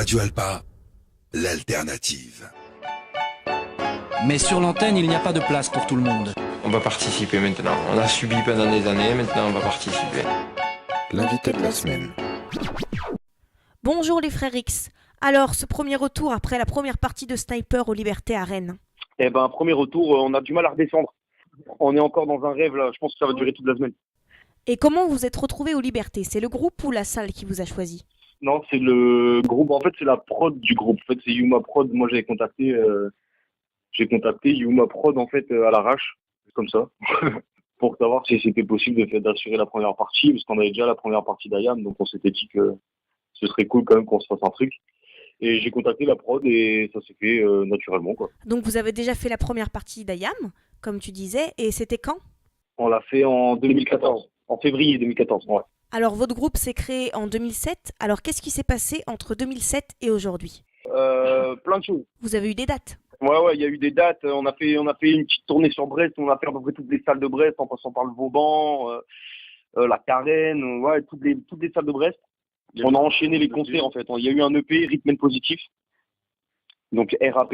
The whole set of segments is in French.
Radio Alpa, l'alternative. Mais sur l'antenne, il n'y a pas de place pour tout le monde. On va participer maintenant. On a subi pendant des années, maintenant on va participer. L'invité de la semaine. Bonjour les frères X. Alors, ce premier retour après la première partie de Sniper aux Libertés à Rennes. Premier retour, on a du mal à redescendre. On est encore dans un rêve là, je pense que ça va durer toute la semaine. Et comment vous êtes retrouvés aux Libertés? C'est le groupe ou la salle qui vous a choisi? Non, c'est le groupe, en fait c'est la prod du groupe. En fait c'est Yuma Prod, moi j'ai contacté Yuma Prod en fait à l'arrache, comme ça, pour savoir si c'était possible d'assurer la première partie, parce qu'on avait déjà la première partie d'Ayam, donc on s'était dit que ce serait cool quand même qu'on se fasse un truc. Et j'ai contacté la prod et ça s'est fait naturellement, quoi. Donc vous avez déjà fait la première partie d'Ayam, comme tu disais, et c'était quand? On l'a fait en 2014, en février 2014, ouais. Alors votre groupe s'est créé en 2007, alors qu'est-ce qui s'est passé entre 2007 et aujourd'hui? Plein de choses. Vous avez eu des dates? Ouais, il y a eu des dates. On a fait une petite tournée sur Brest. On a fait à peu près toutes les salles de Brest, en passant par le Vauban, la Carène, ouais, toutes les salles de Brest. On a enchaîné les concerts en fait. Il y a eu un EP, Rhythm and Positif, donc RAP.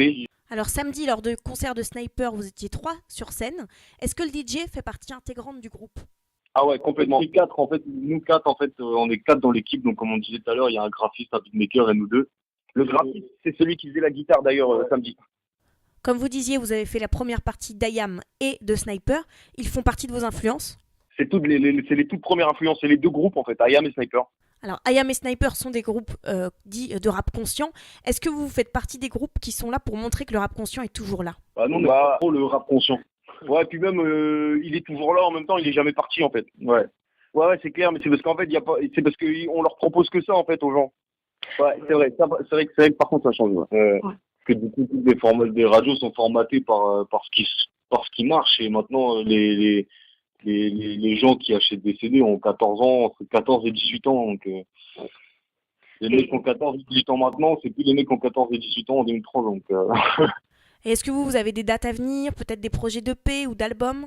Alors samedi, lors de concert de Sniper, vous étiez 3 sur scène. Est-ce que le DJ fait partie intégrante du groupe? Ah ouais, complètement. Nous quatre en fait, on est 4 dans l'équipe. Donc comme on disait tout à l'heure, il y a un graphiste, un beatmaker et nous 2. Le graphiste, c'est celui qui faisait la guitare d'ailleurs samedi. Comme vous disiez, vous avez fait la première partie d'Ayam et de Sniper. Ils font partie de vos influences? C'est les toutes premières influences. C'est les deux groupes en fait, Ayam et Sniper. Alors, Ayam et Sniper sont des groupes dits de rap conscient. Est-ce que vous faites partie des groupes qui sont là pour montrer que le rap conscient est toujours là? Bah non, pas trop le rap conscient. Ouais, puis même, il est toujours là, en même temps, il est jamais parti, en fait. Ouais, c'est clair, mais c'est parce qu'en fait, c'est parce qu'on leur propose que ça, en fait, aux gens. Ouais, c'est vrai, c'est vrai que par contre, ça change, ouais. Que du coup, toutes des radios sont formatées par ce qui marche, et maintenant, les gens qui achètent des CD ont 14 ans, entre 14 et 18 ans, donc les mecs qui ont 14 et 18 ans maintenant, c'est plus les mecs qui ont 14 et 18 ans en 2003, donc... Et est-ce que vous avez des dates à venir, peut-être des projets d'EP ou d'albums?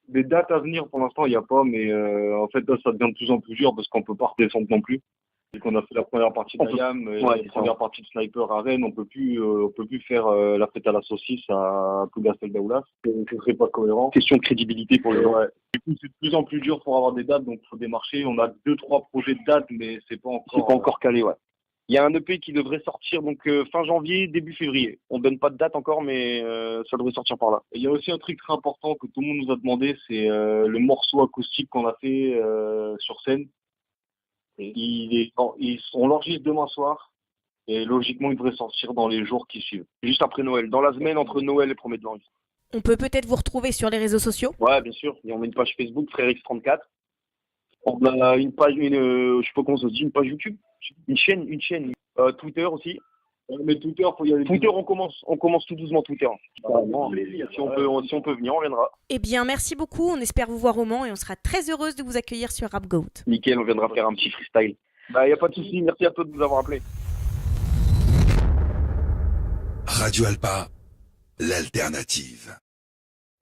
Des dates à venir, pour l'instant, il n'y a pas, mais en fait, là, ça devient de plus en plus dur parce qu'on peut pas redescendre non plus. Vu qu'on a fait la première partie d'Ayam et la première partie de Sniper à Rennes, on peut plus faire la fête à la saucisse à Plougastel Daoulas. Ce serait pas cohérent. Question de crédibilité pour les gens. Ouais. Du coup, c'est de plus en plus dur pour avoir des dates, donc il faut démarcher. On a 2-3 projets de dates, mais c'est pas encore calé, ouais. Il y a un EP qui devrait sortir donc fin janvier, début février. On donne pas de date encore, mais ça devrait sortir par là. Et il y a aussi un truc très important que tout le monde nous a demandé, c'est le morceau acoustique qu'on a fait sur scène. On l'enregistre demain soir et logiquement il devrait sortir dans les jours qui suivent. Juste après Noël, dans la semaine entre Noël et 1er de janvier. On peut peut-être vous retrouver sur les réseaux sociaux? Ouais, bien sûr. Et on a une page Facebook, FrèreX34. On a une page, je sais pas comment ça se dit, une page YouTube. Une chaîne. Twitter aussi. Mais Twitter, faut y aller. Twitter, on commence tout doucement Twitter. Si on peut venir, on viendra. Eh bien, merci beaucoup. On espère vous voir au Mans et on sera très heureuse de vous accueillir sur Rap Goat. Nickel, on viendra faire un petit freestyle. Y a pas de souci. Merci à toi de nous avoir appelés. Radio Alpa, l'alternative.